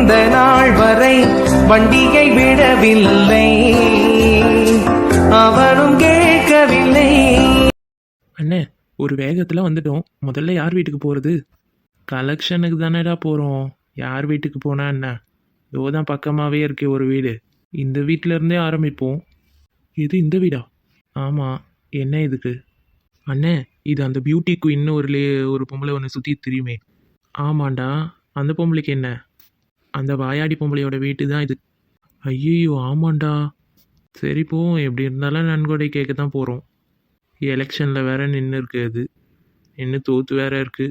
இந்த நாள் வரை வண்டியை விடவில்லை, அவனும் கேட்கவில்லை. அண்ணே, ஒரு வேகத்தில் வந்துட்டோம். முதல்ல யார் வீட்டுக்கு போகிறது? கலெக்ஷனுக்கு தானேடா போகிறோம். யார் வீட்டுக்கு போனா என்ன? இதோ தான் பக்கமாகவே இருக்கே ஒரு வீடு. இந்த வீட்டிலேருந்தே ஆரம்பிப்போம். இது இந்த வீடா? ஆமாம். என்ன இதுக்கு? அண்ணே, இது அந்த பியூட்டி குயின்னு ஒரு பொம்பளை ஒன்று சுற்றி தெரியுமே. ஆமாண்டா. அந்த பொம்பளைக்கு என்ன? அந்த வாயாடி பொம்பளையோட வீட்டு தான் இது. ஐயோ, ஆமாண்டா. சரி போவோம். எப்படி இருந்தாலும் நன்கொடை கேட்க தான் போகிறோம். எலெக்ஷனில் வேற நின்று இருக்கு. அது இன்னும் தோற்று வேற இருக்கு.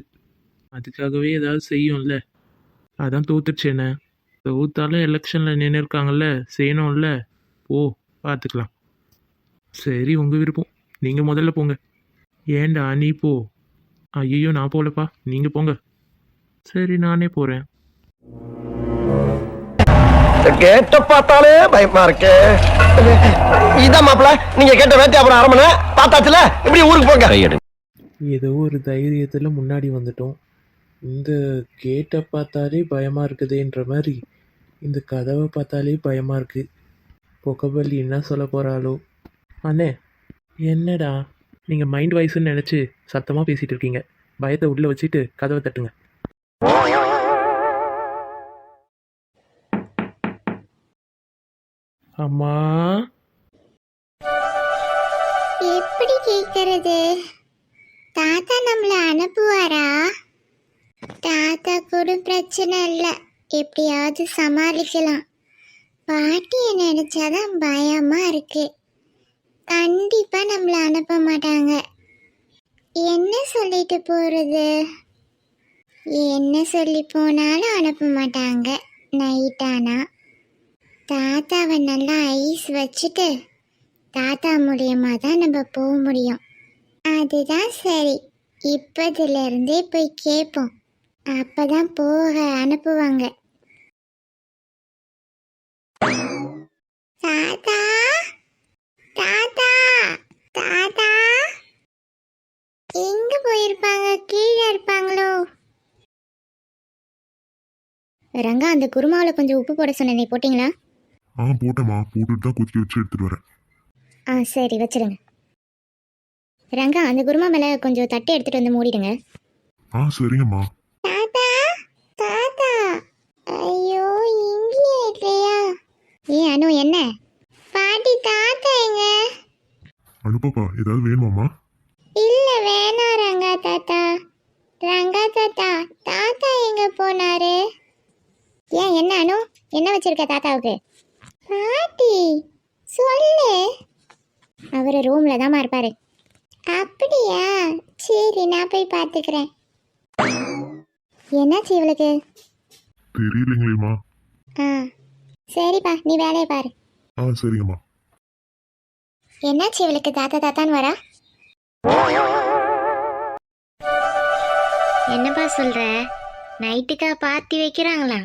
அதுக்காகவே ஏதாவது செய்யும்ல. அதான் தோத்துருச்சு. என்ன தோத்தாலும் எலெக்ஷனில் நின்று இருக்காங்கல்ல, செய்யணும்ல. ஓ, பார்த்துக்கலாம். சரி, உங்கள் விருப்பம். நீங்கள் முதல்ல போங்க. ஏண்டா நீ போ? ஐயோ, நான் போகலப்பா, நீங்கள் போங்க. சரி, நானே போகிறேன். கேட்ட பார்த்தாலே பயமா இருக்கே. இதான் மாப்பிள்ள, நீங்க கேட்ட வேட்டை அப்புறம் அரமனை பார்த்தாச்சுல, இப்படி ஊருக்கு போங்க. ஏதோ ஒரு தைரியத்தில் முன்னாடி வந்துட்டோம். இந்த கேட்டை பார்த்தாலே பயமாக இருக்குதுன்ற மாதிரி இந்த கதவை பார்த்தாலே பயமாக இருக்கு. பொக்கபல்லி என்ன சொல்ல போகிறாளோ? அண்ணே, என்னடா நீங்கள் மைண்ட் வாய்ஸ்ன்னு நினச்சி சத்தமாக பேசிகிட்டு இருக்கீங்க? பயத்தை உள்ளே வச்சுட்டு கதவை தட்டுங்க. அம்மா, எப்படி கேட்கறது? தாத்தா நம்மள அனுப்புவாரா? தாத்தா கூட பிரச்சனை இல்லை, எப்படியாவது சமாளிக்கலாம். பாட்டியை நினைச்சாதான் பயமா இருக்கு. கண்டிப்பா நம்மள அனுப்ப மாட்டாங்க. என்ன சொல்லிட்டு போறது? என்ன சொல்லி போனாலும் அனுப்ப மாட்டாங்க. நைட்டானா தாத்தாவை நல்லா ஐஸ் வச்சுட்டு தாத்தா மூலியமா தான் நம்ம போக முடியும். அதுதான் சரி. இப்பதுல இருந்தே போய் கேட்போம். அப்பதான் போக அனுப்புவாங்க. தாத்தா, தாத்தா, தாத்தா, எங்க போயிருப்பாங்க? கீழே இருப்பாங்களோ? ரங்கா, அந்த குருமாவில் கொஞ்சம் உப்பு போட சொன்னேனே, போட்டிங்களா? போட்டேம்மா. போட்டுட்டு தான் கொதிக்க வச்சு எடுத்துட்டு வரேன். சரி, வச்சிருங்க. ரங்கா, அந்த குருமா மேலே கொஞ்சம் தட்டி எடுத்துட்டு வந்து மூடிடுங்க. சரிங்கம்மா. தாத்தா, தாத்தா, ஐயோ, இங்கே இல்லையா? அனு, என்ன? பாட்டி, தாத்தா எங்க? அனுப்பப்பா, ஏதாவது வேணுமாம்மா? இல்ல, வேணாம் ரங்கா தாத்தா. ரங்கா தாத்தா, தாத்தா எங்க போனாரு? என்ன அனு, என்ன வச்சிருக்க தாத்தாவுக்கு? பாட்டி சொல்லு. அவரு ரூம்ல தான் இருப்பாரு. அப்படியா? சரி, நான் போய் பார்த்துக்கிறேன். என்னாச்சு இவளுக்கு? தெரியலங்களேம்மா. சரிப்பா, நீ வேலையை பாரு. சரிங்கம்மா. என்னாச்சு இவளுக்கு? தாத்தா தாத்தான்னு வரா? என்னப்பா சொல்ற? நைட்டுக்கா பார்ட்டி வைக்கிறாங்களா?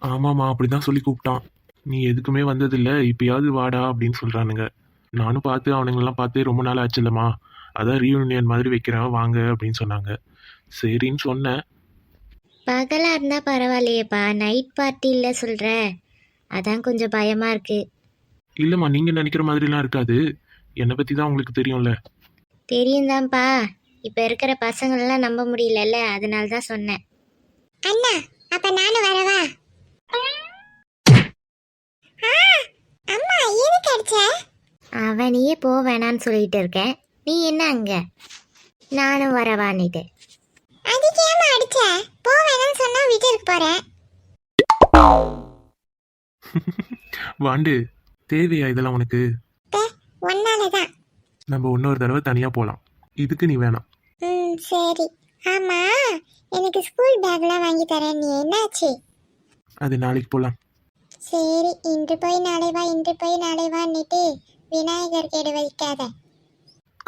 ஆமாம்மா, அப்படி தான் சொல்லி கூப்பிட்டான். நீ எதுக்குமே வந்ததில்ல, இப்பயாவது வாடா அப்படின்னு சொல்கிறானுங்க. நானும் பார்த்து அவனுங்களெல்லாம் பார்த்து ரொம்ப நாள் ஆச்சுல்லம்மா, அதான் ரீயூனியன் மாதிரி வைக்கிறேன் வாங்க அப்படின்னு சொன்னாங்க. சரின்னு சொன்னேன். பகலா இருந்தா பரவாயில்லையேப்பா, நைட் பார்ட்டி இல்லை சொல்ற, அதான் கொஞ்சம் பயமா இருக்கு. இல்லைம்மா, நீங்கள் நினைக்கிற மாதிரிலாம் இருக்காது. என்னை பற்றி தான் உங்களுக்கு தெரியும்ல. தெரியும் தான்ப்பா, இப்போ இருக்கிற பசங்களெல்லாம் நம்ப முடியலல்ல, அதனால தான் சொன்னேன். அண்ணா, அப்ப நானும் வரவா? அம்மா, எதுக்கு அடிச்ச? அவனையே போ வேணான்னு சொல்லிட்டு இருக்கேன், நீ என்ன அங்க? நானும் வரவான்னுட்டு. அதுக்கு ஏமா அடிச்ச? போ வேணான்னு சொன்னா வீட்டுக்கு போறேன். வாண்டு, தேவையா இதெல்லாம் உனக்கு? ஒன்னாலதான். நம்ம இன்னொரு தடவை தனியாக போகலாம், இதுக்கு நீ வேணாம். சரி. ஆமா, எனக்கு ஸ்கூல் பேக்லாம் வாங்கி தரேன், நீ என்னாச்சு? அது நாளைக்கு போகலாம். சரி, இன்று போய் நாளை வா, இன்று போய் நாளை வான்னுட்டு விநாயகர் கேடு வைக்காத.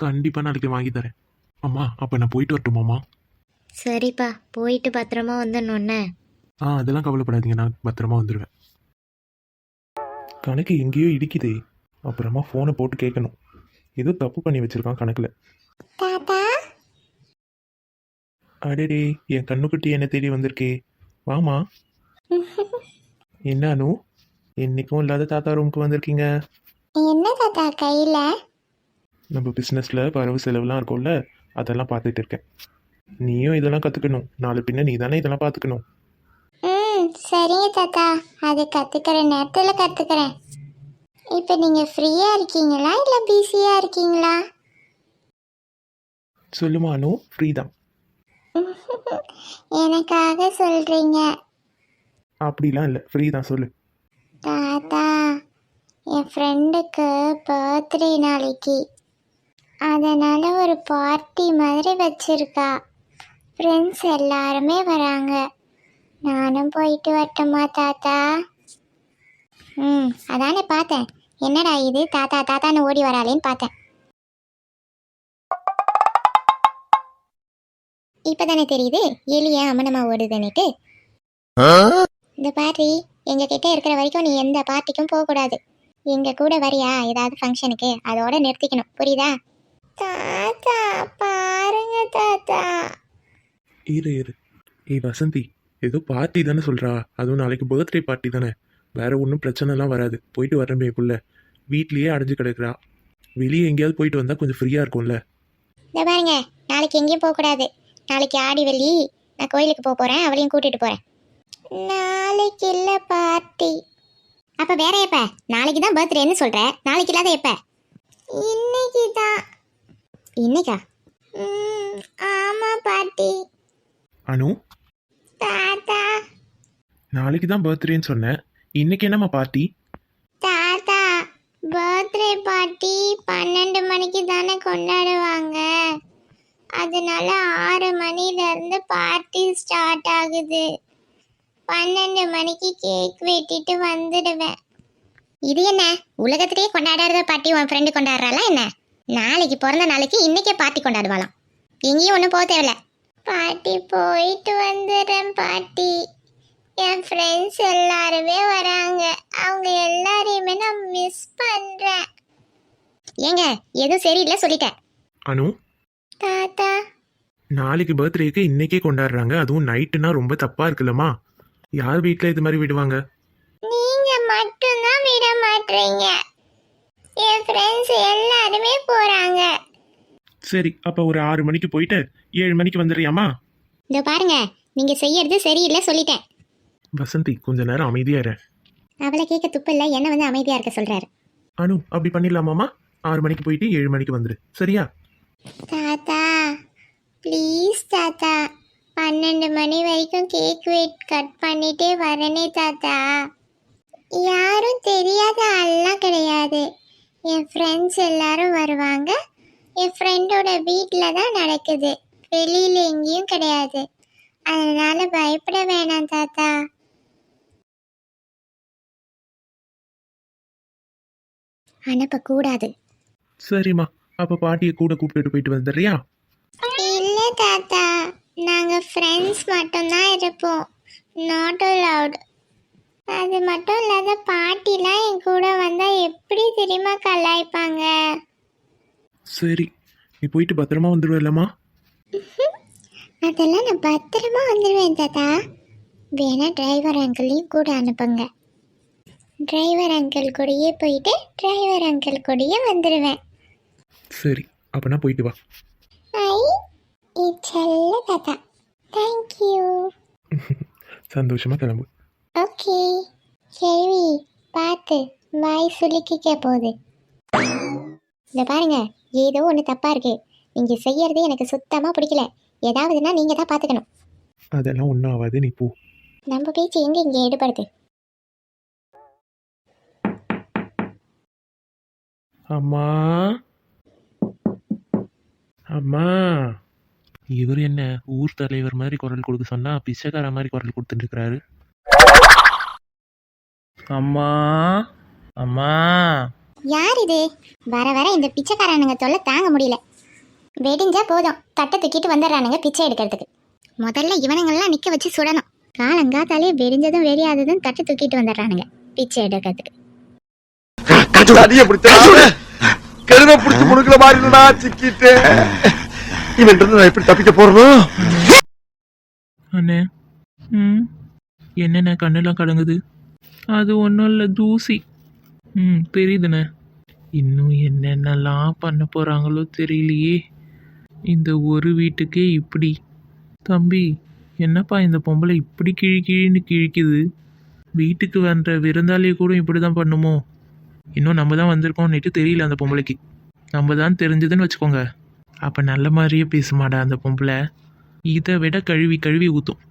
கண்டிப்பாக நாளைக்கு வாங்கி தரேன். அம்மா, அப்போ நான் போயிட்டு வரட்டுமாம்மா? சரிப்பா, போயிட்டு பத்திரமா வந்துடணுன்னு. அதெல்லாம் கவலைப்படாதீங்க, நான் பத்திரமா வந்துடுவேன். கணக்கு எங்கேயோ இடிக்குதே, அப்புறமா ஃபோனை போட்டு கேட்கணும். ஏதோ தப்பு பண்ணி வச்சிருக்கான் கணக்கில். தாத்தா, அடடே, என் கண்ணுக்குட்டி என்னை தேடி வந்திருக்கே. வாமா. என்ன அனு, என்னைக்கும் இல்லாத தாத்தா ரூமுக்கு வந்திருக்கீங்க. என்ன தாத்தா கையில? நம்ம பிஸ்னஸில் வரவு செலவுலாம் இருக்கும்ல, அதெல்லாம் பார்த்துட்டு இருக்கேன். நீயும் இதெல்லாம் கற்றுக்கணும். நாளை பின்ன நீ தானே இதெல்லாம் பார்த்துக்கணும். சரிங்க தாத்தா, அது கத்துக்கிற நேரத்துல கத்துக்கிறேன். இப்போ நீங்க ஃப்ரீயா இருக்கீங்களா இல்ல பிஸியா இருக்கீங்களா? சொல்லுமா அனு, ஃப்ரீ தான். எனக்காக சொல்றீங்க? அப்படிலாம் இல்லை, ஃப்ரீ தான், சொல்லு. தாத்தா, என் ஃப்ரெண்டுக்கு பர்த்டே நாளைக்கு, அதனால ஒரு பார்ட்டி மாதிரி வச்சிருக்கா. ஃப்ரெண்ட்ஸ் எல்லாருமே வராங்க. நானும் போயிட்டு வரட்டுமா தாத்தா? அதானே பார்த்தேன். என்னடா இது தாத்தா தாத்தான்னு ஓடி வராளேன்னு பார்த்தேன். இப்பதானே தெரியுது எலிய அமனமா ஓடுதுன்னுட்டு. இந்த பார்ட்டி எங்க கிட்ட இருக்கிற வரைக்கும் நீ எந்த பார்ட்டிக்கும் போக கூடாது. எங்க கூட வரியா ஏதாவது ஃபங்க்ஷனுக்கு, அதோட நிறுத்திக்கணும், புரியுதா? தாத்தா பாருங்க தாத்தா. இரு இரு. ஏய் வசந்தி, ஏதோ பார்ட்டி தானே சொல்கிறா. அதுவும் நாளைக்கு பர்த்டே பார்ட்டி தானே, வேற ஒன்றும் பிரச்சனைலாம் வராது. போயிட்டு வரமே புள்ள. வீட்லேயே அடைஞ்சு கிடக்குறா. வெளியே எங்கேயாவது போயிட்டு வந்தால் கொஞ்சம் ஃப்ரீயாக இருக்கும்ல. இந்த பாருங்க, நாளைக்கு எங்கேயும் போகக்கூடாது. நாளைக்கு ஆடி வெள்ளி, நான் கோயிலுக்கு போக போகிறேன், அவளையும் கூட்டிகிட்டு போகிறேன். நாளைக்கு இல்லை பார்ட்டி. அப்போ வேற எப்போ? நாளைக்கு தான் பர்த்டேன்னு சொல்கிற, நாளைக்கு இல்லாத எப்போ? இன்னைக்கு தான். இன்னைக்கா? ஆமாம் பாட்டி. அனு, தாத்தா நாளைக்கு தான் பர்த்டேன்னு சொன்னேன், இன்னைக்கு என்னம்மா பார்ட்டி? தாத்தா, பர்த்டே பார்ட்டி 12 மணிக்கு தானே கொண்டாடுவாங்க. அதனால 6 மணிலேருந்து பார்ட்டி ஸ்டார்ட் ஆகுது. 12 மணிக்கு கேக் வெட்டிட்டு வந்துடுவேன். இது என்ன உலகத்திலேயே கொண்டாடாத பார்ட்டி உன் ஃப்ரெண்டு கொண்டாடுறாளா என்ன? நாளைக்கு பிறந்த நாளைக்கு இன்னைக்கே பார்ட்டி கொண்டாடுவாளாம். எங்கேயும் ஒன்றும் போக தேவையில்ல. பாட்டி போயிட்டு வந்துடுறேன் பாட்டி. என் ஃப்ரெண்ட்ஸ் எல்லாருமே வராங்க. அவங்க எல்லாரையுமே நான் மிஸ் பண்றேன். ஏங்க எதுவும் சரியில்லை சொல்லிட்டேன். அனு, தாத்தா நாளைக்கு பர்த்டேக்கு இன்னைக்கே கொண்டாடுறாங்க, அதுவும் நைட்டுனா ரொம்ப தப்பாக இருக்குல்லம்மா. யார் வீட்டில் இது மாதிரி விடுவாங்க? நீங்க மட்டும்தான் விட மாட்டீங்க. என் ஃப்ரெண்ட்ஸ் எல்லாருமே போறாங்க. சரி, அப்போ ஒரு 6 மணிக்கு போயிட்டு 7 மணிக்கு வந்துடுறியாம்மா? இதோ பாருங்க, நீங்க செய்யறது சரியில்லை சொல்லிட்டேன். வசந்தி, கொஞ்ச நேரம் அமைதியா இரு. அவளை கேட்க துப்பு இல்லை, என்ன வந்து அமைதியா இருக்க சொல்றாரு. அனு, அப்படி பண்ணிடலாமாம்மா? 6 மணிக்கு போயிட்டு 7 மணிக்கு வந்துடு, சரியா? தாத்தா ப்ளீஸ் தாத்தா, 12 மணி வரைக்கும் கேக் வெயிட் கட் பண்ணிட்டே வரனே தாத்தா. யாரும் தெரியாத ஆள்லாம் கிடையாது. என் ஃப்ரெண்ட்ஸ் எல்லாரும் வருவாங்க. என் ஃப்ரெண்டோட வீட்டில் தான் நடக்குது, வெளியில் எங்கேயும் கிடையாது. அதனால பயப்பட வேணாம் தாத்தா. அனுப்பக்கூடாது. சரிம்மா, அப்போ பாட்டியை கூட கூப்பிட்டுட்டு போயிட்டு வந்துடுறியா? இல்லை தாத்தா, நாங்கள் ஃப்ரெண்ட்ஸ் மட்டும்தான் இருப்போம், நாட் அலவுட். அது மட்டும் இல்லாத பாட்டிலாம் என் கூட வந்தால் எப்படி தெரியுமா கலாய்ப்பாங்க. சரி, நீ போயிட்டு பத்திரமா வந்துடுவல்லம்மா? அதெல்லாம் நான் பத்திரமா வந்துடுவேன் தாத்தா. வேணா டிரைவர் அங்கிளையும் கூட அனுப்புங்க. டிரைவர் அங்கிள் கூடயே போயிட்டு டிரைவர் அங்கிள் கூடயே வந்துடுவேன். சரி, அப்போனா போயிட்டு வா. ஐ செல்ல தாத்தா, தேங்க்யூ. சந்தோஷமா கிளம்பு. ஓகே. கேள்வி பார்த்து வாய் சுலுக்கிக்க போகுது. இந்த பாருங்க, ஏதோ ஒன்று தப்பா இருக்கு. நீங்க செய்யறது எனக்கு சுத்தமா பிடிக்கல. ஏதாவதுன்னா நீங்க தான் பார்த்துக்கணும். அதெல்லாம் ஒன்றும் ஆகாது, நீ போ. நம்ம பேச்சு எங்க இங்க ஈடுபடுது? அம்மா, அம்மா. இவர் என்ன ஊர் தலைவர் மாதிரி குரல் கொடுக்க சொன்னா பிச்சைக்கார மாதிரி குரல் கொடுத்துட்டு இருக்கிறாரு. அம்மா, அம்மா. யார் இது? வர வர இந்த பிச்சைக்காரனுங்க தொல்லை தாங்க முடியல. வெடிஞ்சா போதும், தட்டை தூக்கிட்டு வந்துடுறானுங்க பிச்சை எடுக்கிறதுக்கு. முதல்ல இவனுங்கெல்லாம் நிக்க வச்சு சுடணும். காலங்காத்தாலே வெடிஞ்சதும் வெறியாததும் தட்டை தூக்கிட்டு வந்துடுறானுங்க பிச்சை எடுக்கிறதுக்கு. கருவை பிடிச்சி முடுக்கிற மாதிரி இருந்தா சிக்கிட்டு இவன் நான் எப்படி தப்பிக்க போறணும்? அண்ணே, என்னென்ன கண்ணெல்லாம் கலங்குது? அது ஒன்றும் இல்லை, தூசி. தெரியுதுண்ணே. இன்னும் என்னென்னலாம் பண்ண போகிறாங்களோ தெரியலையே. இந்த ஒரு வீட்டுக்கே இப்படி. தம்பி, என்னப்பா இந்த பொம்பளை இப்படி கிழின்னு கிழிக்குது? வீட்டுக்கு வந்த விருந்தாளியை கூட இப்படி தான் பண்ணுமோ? இன்னும் நம்ம தான் வந்திருக்கோம்னுட்டு தெரியல அந்த பொம்பளைக்கு. நம்ம தான் தெரிஞ்சதுன்னு வச்சுக்கோங்க, அப்போ நல்ல மாதிரியே பேசுமாடா அந்த பொம்பளை. இதை விட கழுவி கழுவி ஊற்றும்.